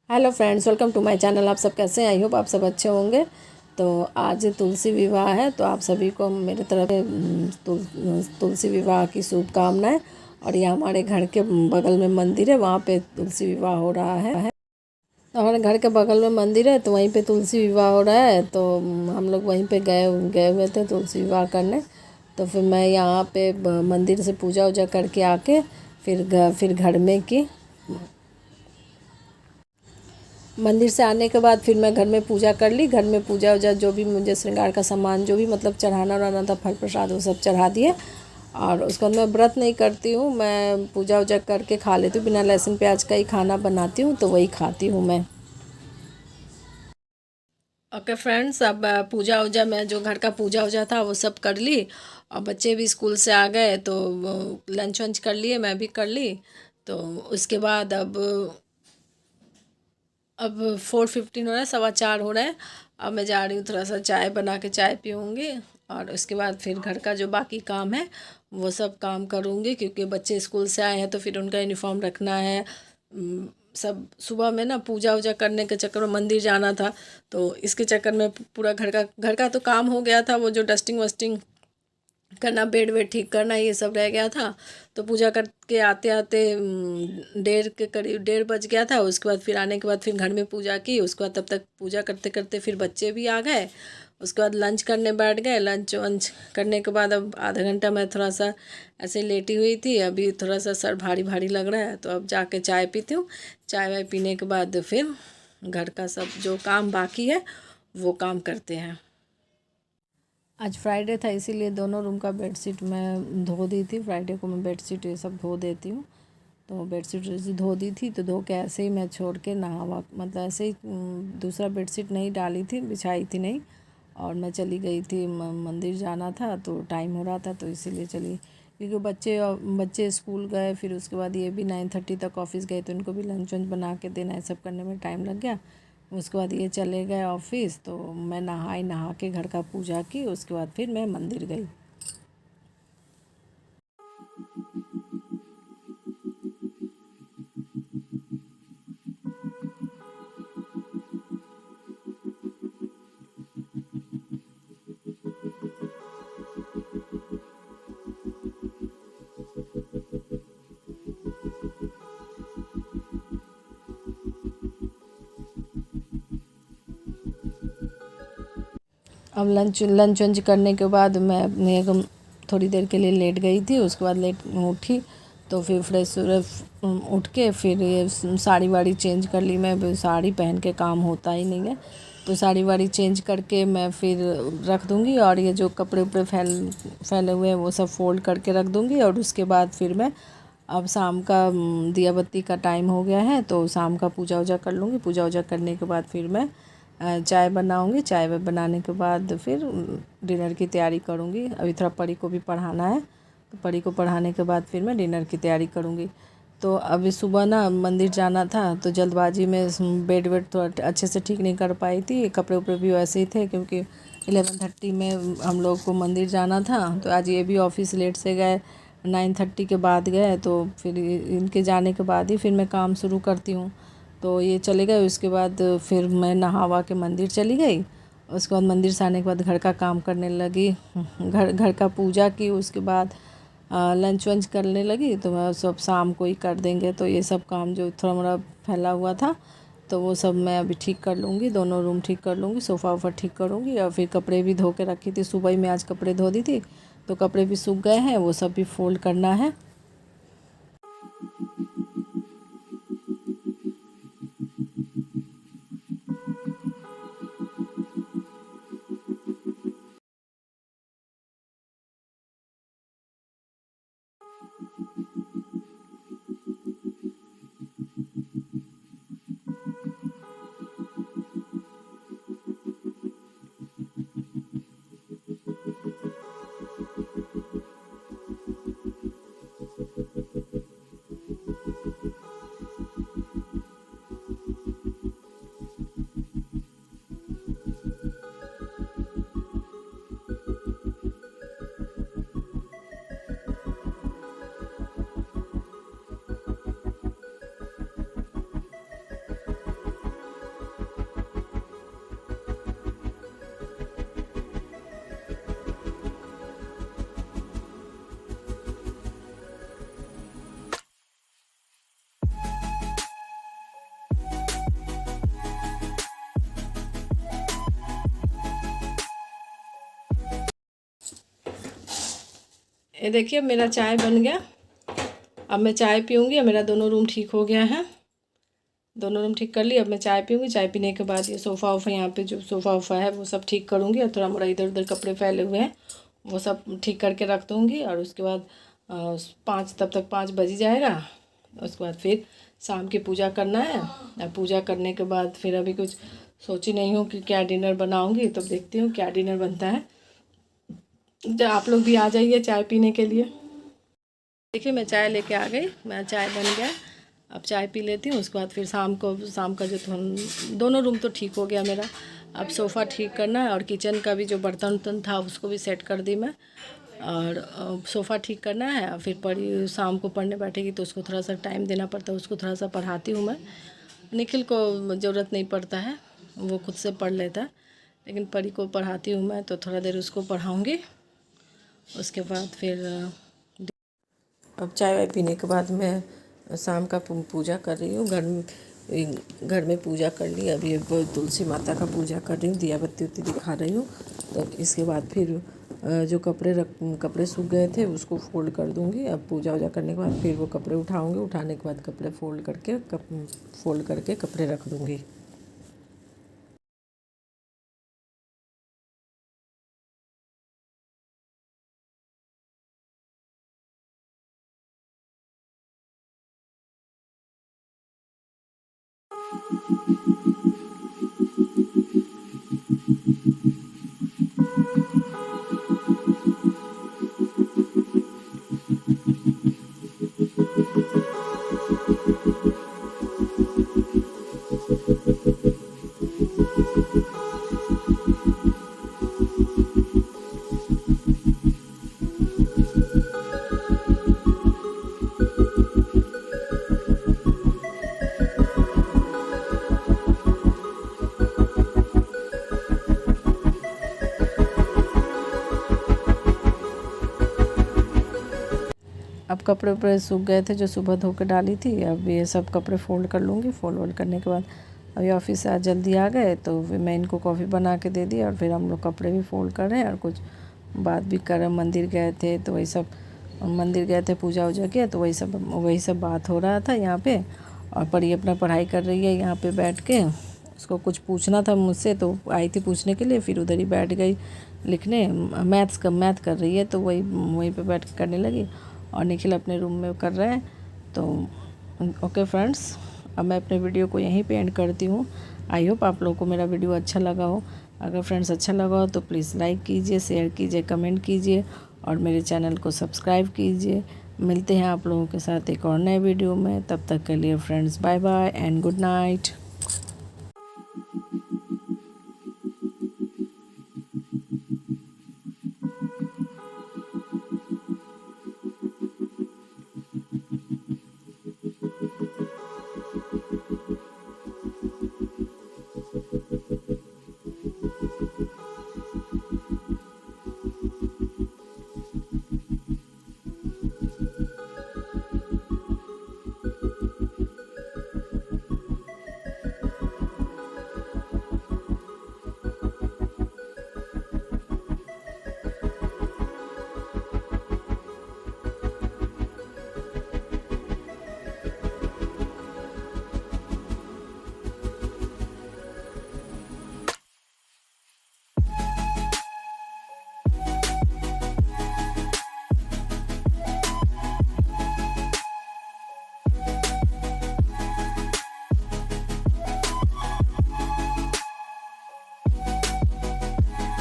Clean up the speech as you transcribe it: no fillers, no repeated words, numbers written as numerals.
Hello friends, welcome to my channel. आप सब कैसे हैं? आई होप आप सब अच्छे होंगे। तो आज तुलसी विवाह है, तो आप सभी को मेरे तरफ से तुलसी विवाह की शुभकामनाएं। और ये हमारे घर के बगल में मंदिर है, वहाँ पे तुलसी विवाह हो रहा है। तो हमारे घर के बगल में मंदिर है, तो वहीं पे तुलसी विवाह हो रहा है। तो हम लोग वहीं पे गए गए हुए थे तुलसी विवाह करने। तो फिर मैं यहाँ पे मंदिर से पूजा वूजा करके आके फिर घर में की मंदिर से आने के बाद फिर मैं घर में पूजा कर ली। घर में पूजा वूजा जो भी मुझे श्रृंगार का सामान जो भी मतलब चढ़ाना वढ़ाना था, फल प्रसाद, वो सब चढ़ा दिए। और उसके बाद मैं व्रत नहीं करती हूँ, मैं पूजा वूजा करके खा लेती हूँ। बिना लहसुन प्याज का ही खाना बनाती हूँ, तो वही खाती हूँ मैं। ओके फ्रेंड्स, अब पूजा वूजा मैं जो घर का पूजा वूजा था वो सब कर ली। और बच्चे भी स्कूल से आ गए, तो लंच वंच कर लिए, मैं भी कर ली। तो उसके बाद अब 4:15 हो रहा है, 4:15 हो रहा है। अब मैं जा रही हूँ, थोड़ा सा चाय बना के चाय पीऊँगी। और उसके बाद फिर घर का जो बाकी काम है वो सब काम करूँगी, क्योंकि बच्चे स्कूल से आए हैं तो फिर उनका यूनिफॉर्म रखना है। सब सुबह में ना पूजा वूजा करने के चक्कर में मंदिर जाना था, तो इसके चक्कर में पूरा घर का तो काम हो गया था। वो जो डस्टिंग वस्टिंग करना, बेड वेड ठीक करना, ये सब रह गया था। तो पूजा करके आते आते 1:30 के करीब 1:30 बज गया था। उसके बाद फिर आने के बाद फिर घर में पूजा की। उसके बाद तब तक पूजा करते करते फिर बच्चे भी आ गए। उसके बाद लंच करने बैठ गए। लंच वंच करने के बाद अब आधा घंटा मैं थोड़ा सा ऐसे लेटी हुई थी। अभी थोड़ा सा सर भारी भारी लग रहा है, तो अब जाके चाय पीती हूँ। चाय वाय पीने के बाद फिर घर का सब जो काम बाकी है वो काम करते हैं। आज फ्राइडे था, इसीलिए दोनों रूम का बेडशीट मैं धो दी थी। फ्राइडे को मैं बेडशीट ये सब धो देती हूँ। तो बेडशीट धो दी थी, तो धो के ऐसे ही मैं छोड़ के नहावा, मतलब ऐसे ही दूसरा बेडशीट नहीं डाली थी, बिछाई थी नहीं। और मैं चली गई थी, मंदिर जाना था, तो टाइम हो रहा था, तो इसीलिए चली। क्योंकि बच्चे स्कूल गए, फिर उसके बाद ये भी 9:30 तक ऑफिस गए, तो इनको भी लंच वंच बना के देना, ये सब करने में टाइम लग गया। उसके बाद ये चले गए ऑफिस, तो मैं नहा के घर का पूजा की। उसके बाद फिर मैं मंदिर गई। अब लंच लंच वंच करने के बाद मैं एकदम थोड़ी देर के लिए लेट गई थी। उसके बाद लेट उठी, तो फिर फ्रेश उठ के फिर ये साड़ी वाड़ी चेंज कर ली। मैं साड़ी पहन के काम होता ही नहीं है, तो साड़ी वाड़ी चेंज करके मैं फिर रख दूँगी। और ये जो कपड़े उपड़े फैले हुए हैं वो सब फोल्ड करके रख दूँगी। और उसके बाद फिर मैं अब शाम का दिया बत्ती का टाइम हो गया है, तो शाम का पूजा वूजा कर लूँगी। पूजा वूजा करने के बाद फिर मैं चाय बनाऊँगी। चाय बनाने के बाद फिर डिनर की तैयारी करूँगी। अभी थोड़ा परी को भी पढ़ाना है, तो परी को पढ़ाने के बाद फिर मैं डिनर की तैयारी करूँगी। तो अभी सुबह ना मंदिर जाना था, तो जल्दबाजी में बेड वेड तो अच्छे से ठीक नहीं कर पाई थी। कपड़े उपड़े भी वैसे ही थे, क्योंकि 11:30 में हम लोग को मंदिर जाना था। तो आज ये भी ऑफिस लेट से गए, 9:30 के बाद गए। तो फिर इनके जाने के बाद ही फिर मैं काम शुरू करती हूँ। तो ये चले गए, उसके बाद फिर मैं नहावा के मंदिर चली गई। उसके बाद मंदिर से आने के बाद घर का काम करने लगी। घर घर का पूजा की। उसके बाद लंच वंच करने लगी। तो मैं सब शाम को ही कर देंगे, तो ये सब काम जो थोड़ा मोड़ा फैला हुआ था, तो वो सब मैं अभी ठीक कर लूँगी। दोनों रूम ठीक कर लूँगी, सोफ़ा वोफ़ा ठीक करूँगी। और फिर कपड़े भी धो के रखी थी, सुबह ही मैं आज कपड़े धो दी थी, तो कपड़े भी सूख गए हैं, वो सब भी फोल्ड करना है। ये देखिए मेरा चाय बन गया। अब मैं चाय पीऊँगी। मेरा दोनों रूम ठीक हो गया है, दोनों रूम ठीक कर ली। अब मैं चाय पीऊँगी। चाय पीने के बाद ये सोफ़ा वोफ़ा यहाँ पे जो सोफ़ा वोफ़ा है वो सब ठीक करूँगी, और थोड़ा मोड़ा इधर उधर कपड़े फैले हुए हैं वो सब ठीक करके रख दूँगी। और उसके बाद 5 तब तक 5 बज जाएगा। उसके बाद फिर शाम की पूजा करना है। और पूजा करने के बाद फिर अभी कुछ सोची नहीं हूँ कि क्या डिनर बनाऊँगी, तो देखती हूँ क्या डिनर बनता है। तो आप लोग भी आ जाइए चाय पीने के लिए। देखिए मैं चाय लेके आ गई, मेरा चाय बन गया। अब चाय पी लेती हूँ। उसके बाद फिर शाम का जो दोनों रूम तो ठीक हो गया मेरा। अब सोफ़ा ठीक करना है, और किचन का भी जो बर्तन वर्तन था उसको भी सेट कर दी मैं, और सोफ़ा ठीक करना है। और फिर शाम को पढ़ने बैठेगी तो उसको थोड़ा सा टाइम देना पड़ता है, उसको थोड़ा सा पढ़ाती हूँ मैं। निखिल को ज़रूरत नहीं पड़ता है, वो खुद से पढ़ लेता है, लेकिन परी को पढ़ाती हूँ मैं, तो थोड़ा देर उसको पढ़ाऊँगी। उसके बाद फिर अब चाय वाय पीने के बाद मैं शाम का पूजा कर रही हूँ। घर में पूजा कर ली। अभी अब तुलसी माता का पूजा कर रही हूँ, दिया बत्ती उत्ती दिखा रही हूँ। तो इसके बाद फिर जो कपड़े सूख गए थे उसको फ़ोल्ड कर दूँगी। अब पूजा वूजा करने के बाद फिर वो कपड़े उठाऊँगी। उठाने के बाद कपड़े फ़ोल्ड करके कपड़े रख दूँगी। अब कपड़े उपड़े सूख गए थे जो सुबह धो के डाली थी। अब ये सब कपड़े फ़ोल्ड कर लूँगी। फ़ोल्ड वोल्ड करने के बाद अभी ऑफिस से आज जल्दी आ गए, तो फिर मैं इनको कॉफ़ी बना के दे दी, और फिर हम लोग कपड़े भी फ़ोल्ड कर रहे हैं, और कुछ बात भी कर रहे। मंदिर गए थे तो वही सब, मंदिर गए थे, पूजा वूजा किया, तो वही सब बात हो रहा था यहाँ पे। और परी अपना पढ़ाई कर रही है यहाँ पे बैठ के। उसको कुछ पूछना था मुझसे, तो आई थी पूछने के लिए, फिर उधर ही बैठ गई लिखने। मैथ कर रही है, तो वहीं पे बैठ के करने लगी। और निखिल अपने रूम में कर रहे हैं। तो ओके फ्रेंड्स, अब मैं अपने वीडियो को यहीं पे एंड करती हूँ। आई होप आप लोगों को मेरा वीडियो अच्छा लगा हो। अगर फ्रेंड्स अच्छा लगा हो तो प्लीज़ लाइक कीजिए, शेयर कीजिए, कमेंट कीजिए, और मेरे चैनल को सब्सक्राइब कीजिए। मिलते हैं आप लोगों के साथ एक और नए वीडियो में। तब तक के लिए friends bye bye and good night.